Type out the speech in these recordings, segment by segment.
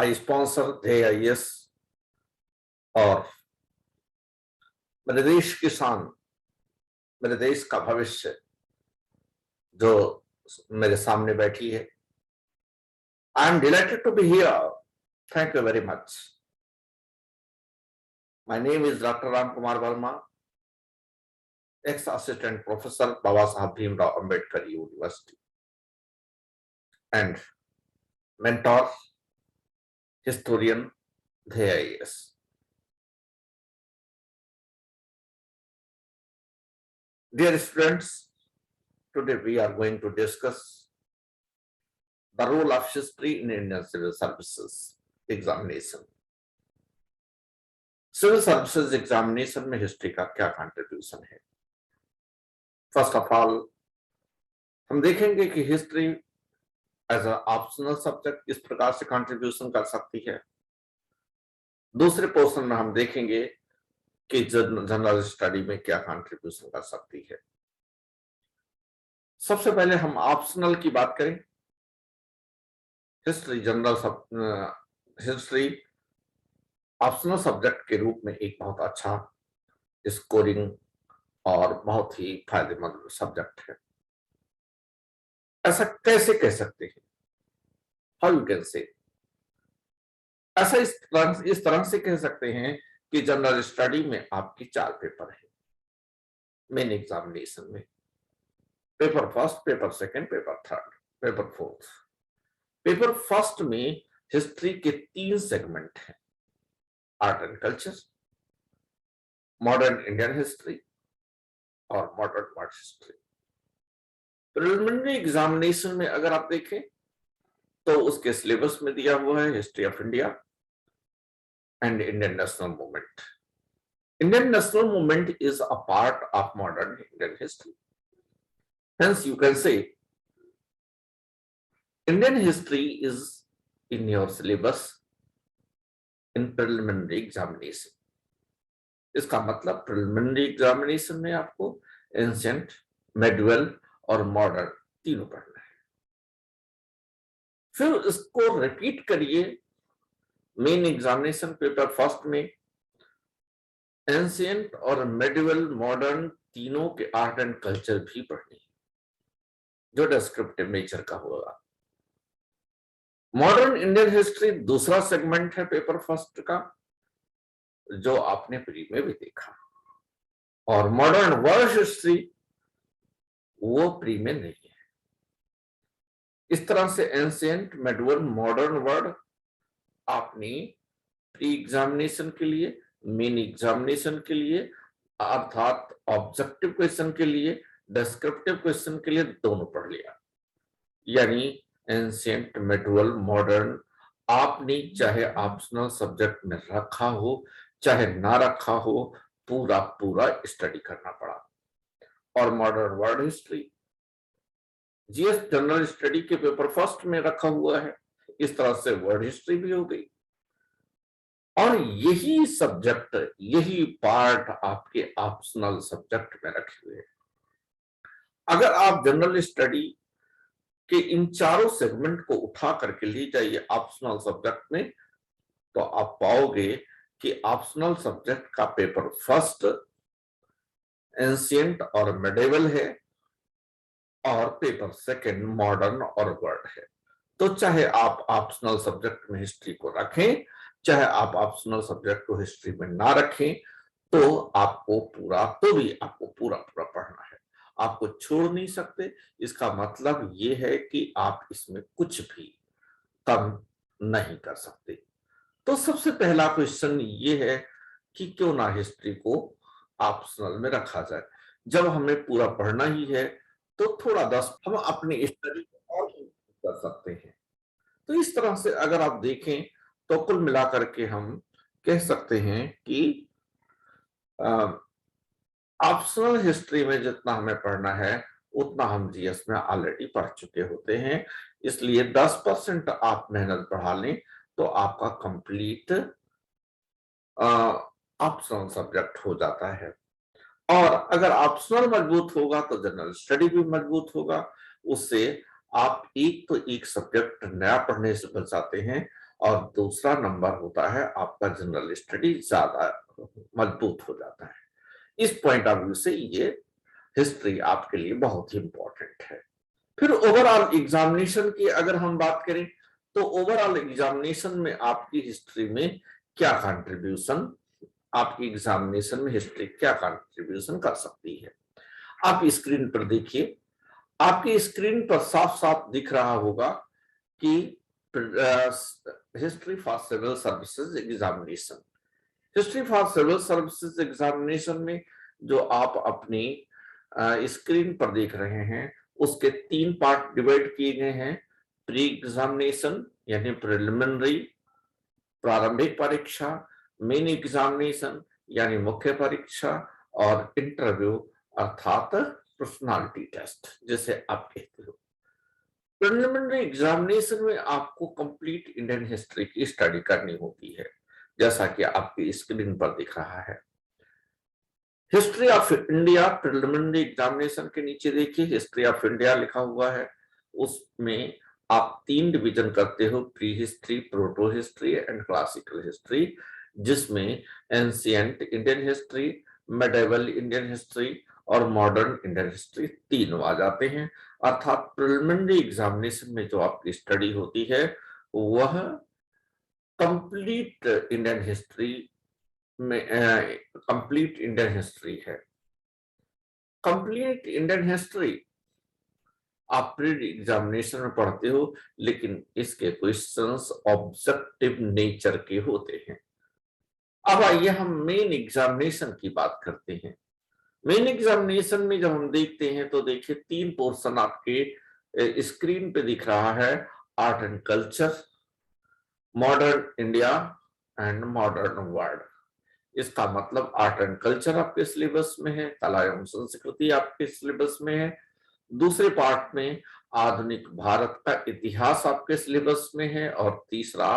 आई sponsor ध्येय IAS और मेरे देश की शान, मेरे देश का भविष्य जो मेरे सामने बैठी है। I am delighted to be here. Thank you very much. My name is doctor Ram Kumar Verma, ex assistant professor Baba Saheb Bhimrao Ambedkar university and mentor, historian, Dhyeya IAS. Dear students, today we are going to discuss the role of history in Indian civil services examination. Civil services examination में history का क्या contribution है? First of all हम देखेंगे कि history as a optional subject किस प्रकार से कंट्रीब्यूशन कर सकती है। दूसरे पोर्शन में हम देखेंगे कि जनरल स्टडी में क्या कंट्रीब्यूशन कर सकती है। सबसे पहले हम ऑप्शनल की बात करें। हिस्ट्री हिस्ट्री ऑप्शनल सब्जेक्ट के रूप में एक बहुत अच्छा स्कोरिंग और बहुत ही फायदेमंद सब्जेक्ट है। ऐसा कैसे कह सकते हैं? How you can say? ऐसा इस तरह से कह सकते हैं कि जनरल स्टडी में आपकी 4 पेपर है मेन एग्जामिनेशन में। Paper first, paper second, paper third, paper fourth. Paper first में हिस्ट्री के 3 सेगमेंट हैं, art and culture, modern Indian history और modern world history. Preliminary examination में अगर आप देखें तो उसके सिलेबस में दिया हुआ है history of India and Indian national movement. Indian national movement is a part of modern Indian history. Hence you can say Indian history is in your syllabus in preliminary examination. इसका मतलब preliminary examination में आपको ancient, medieval और modern तीनों पढ़ना है। फिर इसको रिपीट करिए मेन एग्जामिनेशन पेपर फर्स्ट में एंशियंट और मेडिवल मॉडर्न तीनों के आर्ट एंड कल्चर भी पढ़नी है जो डिस्क्रिप्टिव नेचर का होगा। मॉडर्न इंडियन हिस्ट्री दूसरा सेगमेंट है पेपर फर्स्ट का जो आपने प्री में भी देखा, और मॉडर्न वर्ल्ड हिस्ट्री वो प्री में नहीं है। इस तरह से एंशियंट, मेडिवल, मॉडर्न वर्ल्ड आपने प्री एग्जामिनेशन के लिए, मेन एग्जामिनेशन के लिए अर्थात ऑब्जेक्टिव क्वेश्चन के लिए, डिस्क्रिप्टिव क्वेश्चन के लिए दोनों पढ़ लिया। यानी एंशियंट, मेडिवल, मॉडर्न आपने चाहे ऑप्शनल सब्जेक्ट में रखा हो चाहे ना रखा हो, पूरा पूरा स्टडी करना पड़ा। और modern world history GS general study के पेपर फर्स्ट में रखा हुआ है, इस तरह से वर्ल्ड हिस्ट्री भी हो गई। और यही सब्जेक्ट, यही पार्ट आपके ऑप्शनल सब्जेक्ट में रखे हुए हैं। अगर आप जनरल स्टडी के इन चारों सेगमेंट को उठा करके ले जाइए ऑप्शनल सब्जेक्ट में, तो आप पाओगे कि ऑप्शनल सब्जेक्ट का पेपर फर्स्ट एंशियंट और मेडिवल है और पेपर सेकंड मॉडर्न और वर्ल्ड है। तो चाहे आप ऑप्शनल सब्जेक्ट में हिस्ट्री को रखें, चाहे आप ऑप्शनल सब्जेक्ट को हिस्ट्री में ना रखें, तो आपको पूरा पूरा पढ़ना है। आपको छोड़ नहीं सकते। इसका मतलब ये है कि आप इसमें कुछ भी कम नहीं कर सकते। तो सबसे पहला क्वेश्चन ये है कि क्यों ना हिस्ट्री को ऑप्शनल में रखा जाए। जब हमें पूरा पढ़ना ही है तो थोड़ा 10 हम अपनी स्टडी और कर सकते हैं। तो इस तरह से अगर आप देखें तो कुल मिलाकर के हम कह सकते हैं कि ऑप्शनल हिस्ट्री में जितना हमें पढ़ना है उतना हम जीएस में ऑलरेडी पढ़ चुके होते हैं। इसलिए 10% आप मेहनत बढ़ा लें तो आपका कंप्लीट ऑप्शनल सब्जेक्ट हो जाता है। और अगर ऑप्शनल मजबूत होगा तो जनरल स्टडी भी मजबूत होगा। उससे आप एक तो एक सब्जेक्ट नया पढ़ने से बच जाते हैं और दूसरा नंबर होता है आपका जनरल स्टडी ज्यादा मजबूत हो जाता है। इस पॉइंट ऑफ व्यू से ये हिस्ट्री आपके लिए बहुत ही इंपॉर्टेंट है। फिर ओवरऑल एग्जामिनेशन की अगर हम बात करें तो ओवरऑल एग्जामिनेशन में आपकी हिस्ट्री में क्या कंट्रीब्यूशन, आपकी एग्जामिनेशन में हिस्ट्री क्या कंट्रीब्यूशन कर सकती है। आप स्क्रीन पर देखिए, आपकी स्क्रीन पर साफ साफ दिख रहा होगा कि history for civil services examination, history for civil services examination में जो आप अपनी स्क्रीन पर देख रहे हैं उसके 3 पार्ट डिवाइड किए गए हैं। प्री एग्जामिनेशन यानी प्रिलिमिनरी प्रारंभिक परीक्षा, मेन एग्जामिनेशन यानी मुख्य परीक्षा, और इंटरव्यू अर्थात पर्सनालिटी टेस्ट जिसे आप कहते हो। प्रिलिमिनरी एग्जामिनेशन में आपको कंप्लीट इंडियन हिस्ट्री की स्टडी करनी होती है, जैसा कि आपकी स्क्रीन पर दिख रहा है। History of India preliminary examination के नीचे देखिए हिस्ट्री ऑफ इंडिया लिखा हुआ है। उसमें आप 3 डिवीजन करते हो, pre history, proto history and classical history, जिसमें ancient Indian history, medieval Indian history और मॉडर्न इंडियन हिस्ट्री 3 आ जाते हैं। अर्थात प्रिलिमिनरी एग्जामिनेशन में जो आपकी स्टडी होती है वह कंप्लीट इंडियन हिस्ट्री में कंप्लीट इंडियन हिस्ट्री है। कंप्लीट इंडियन हिस्ट्री आप प्री एग्जामिनेशन में पढ़ते हो, लेकिन इसके क्वेश्चंस ऑब्जेक्टिव नेचर के होते हैं। अब आइए हम मेन एग्जामिनेशन की बात करते हैं। मेन एग्जामिनेशन में जब हम देखते हैं तो देखिए 3 पोर्शन आपके स्क्रीन पे दिख रहा है, art and culture, modern India and modern world. इसका मतलब आर्ट एंड कल्चर आपके सिलेबस में है, कला एवं संस्कृति आपके सिलेबस में है। दूसरे पार्ट में आधुनिक भारत का इतिहास आपके सिलेबस में है, और तीसरा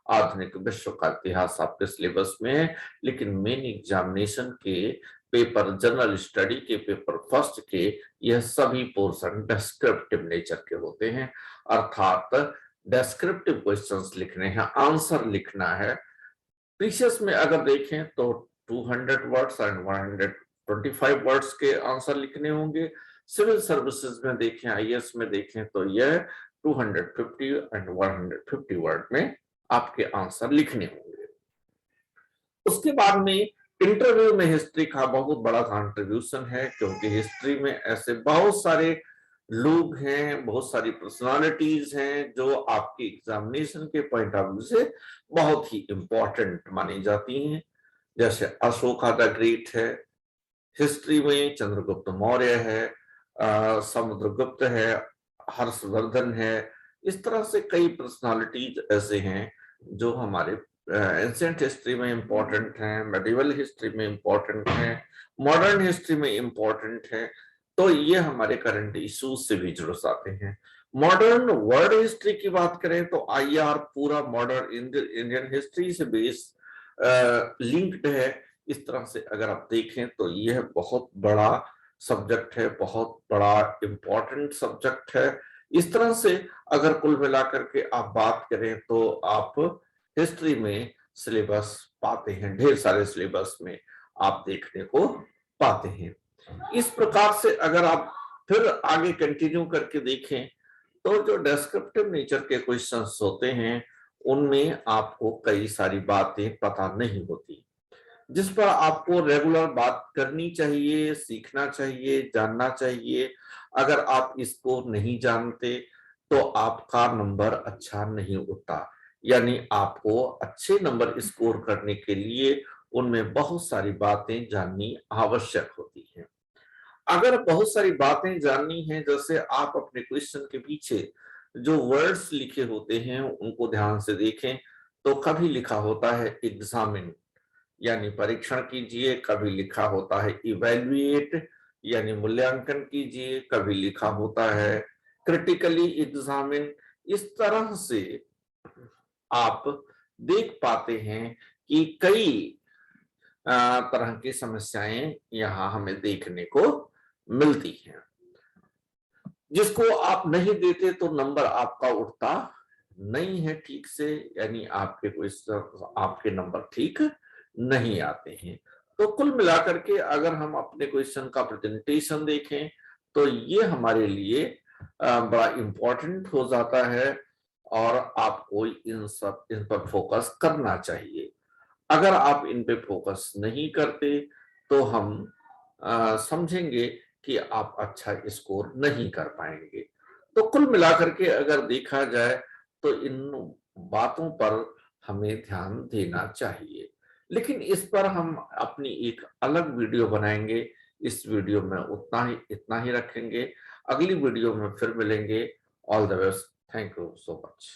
आधुनिक विश्व का इतिहास आपके सिलेबस में है। लेकिन मेन एग्जामिनेशन के पेपर, जनरल स्टडी के पेपर फर्स्ट के, यह सभी पोर्शन डिस्क्रिप्टिव नेचर के होते हैं, अर्थात डिस्क्रिप्टिव क्वेश्चंस लिखने हैं, आंसर लिखना है। प्रीशियस में अगर देखें तो 200 वर्ड्स एंड 125 वर्ड्स के आंसर लिखने होंगे। सिविल सर्विसेज में देखें, आईएएस में देखें तो यह 250 एंड 150 वर्ड में आपके आंसर लिखने होंगे। उसके बाद में इंटरव्यू में हिस्ट्री का बहुत बड़ा कंट्रीब्यूशन है, क्योंकि हिस्ट्री में ऐसे बहुत सारे लोग हैं, बहुत सारी पर्सनालिटीज हैं जो आपकी एग्जामिनेशन के पॉइंट ऑफ व्यू से बहुत ही इंपॉर्टेंट मानी जाती हैं। जैसे अशोका द ग्रेट है, हिस्ट्री में चंद्रगुप्त मौर्य है, समुद्रगुप्त है, हर्षवर्धन है। इस तरह से कई पर्सनालिटीज ऐसे हैं जो हमारे एंशिएंट हिस्ट्री में इंपॉर्टेंट हैं, मेडिवल हिस्ट्री में इंपॉर्टेंट हैं, मॉडर्न हिस्ट्री में इंपॉर्टेंट है। तो ये हमारे करंट इश्यूज से भी जुड़ जाते हैं। मॉडर्न वर्ल्ड हिस्ट्री की बात करें तो आईआर पूरा मॉडर्न इंडियन हिस्ट्री से बेस लिंक्ड है। इस तरह से अगर आप देखें तो यह बहुत बड़ा सब्जेक्ट है, बहुत बड़ा इंपॉर्टेंट सब्जेक्ट है। इस तरह से अगर कुल मिलाकर के आप बात करें तो आप हिस्ट्री में सिलेबस पाते हैं, ढेर सारे सिलेबस में आप देखने को पाते हैं। इस प्रकार से अगर आप फिर आगे कंटिन्यू करके देखें तो जो डिस्क्रिप्टिव नेचर के क्वेश्चंस होते हैं उनमें आपको कई सारी बातें पता नहीं होती, जिस पर आपको रेगुलर बात करनी चाहिए, सीखना चाहिए, जानना चाहिए। अगर आप इसको नहीं जानते तो आपका नंबर अच्छा नहीं उठता, यानी आपको अच्छे नंबर स्कोर करने के लिए उनमें बहुत सारी बातें जाननी आवश्यक होती हैं। अगर बहुत सारी बातें जाननी है, जैसे आप अपने क्वेश्चन के पीछे जो वर्ड्स लिखे होते हैं उनको ध्यान से देखें तो कभी लिखा होता है एग्जामिन यानी परीक्षण कीजिए, कभी लिखा होता है इवैल्यूएट यानी मूल्यांकन कीजिए, कभी लिखा होता है क्रिटिकली एग्जामिन। इस तरह से आप देख पाते हैं कि कई तरह की समस्याएं यहाँ हमें देखने को मिलती हैं, जिसको आप नहीं देते तो नंबर आपका उठता नहीं है ठीक से, यानी आपके आपके नंबर ठीक नहीं आते हैं। तो कुल मिलाकर के अगर हम अपने क्वेश्चन का प्रेजेंटेशन देखें तो ये हमारे लिए बड़ा इम्पोर्टेंट हो जाता है और आपको इन पर फोकस करना चाहिए। अगर आप इन पे फोकस नहीं करते तो हम समझेंगे कि आप अच्छा स्कोर नहीं कर पाएंगे। तो कुल मिलाकर के अगर देखा जाए तो इन बातों पर हमें ध्यान देना चाहिए। लेकिन इस पर हम अपनी एक अलग वीडियो बनाएंगे। इस वीडियो में इतना ही रखेंगे। अगली वीडियो में फिर मिलेंगे। All the best. Thank you so much.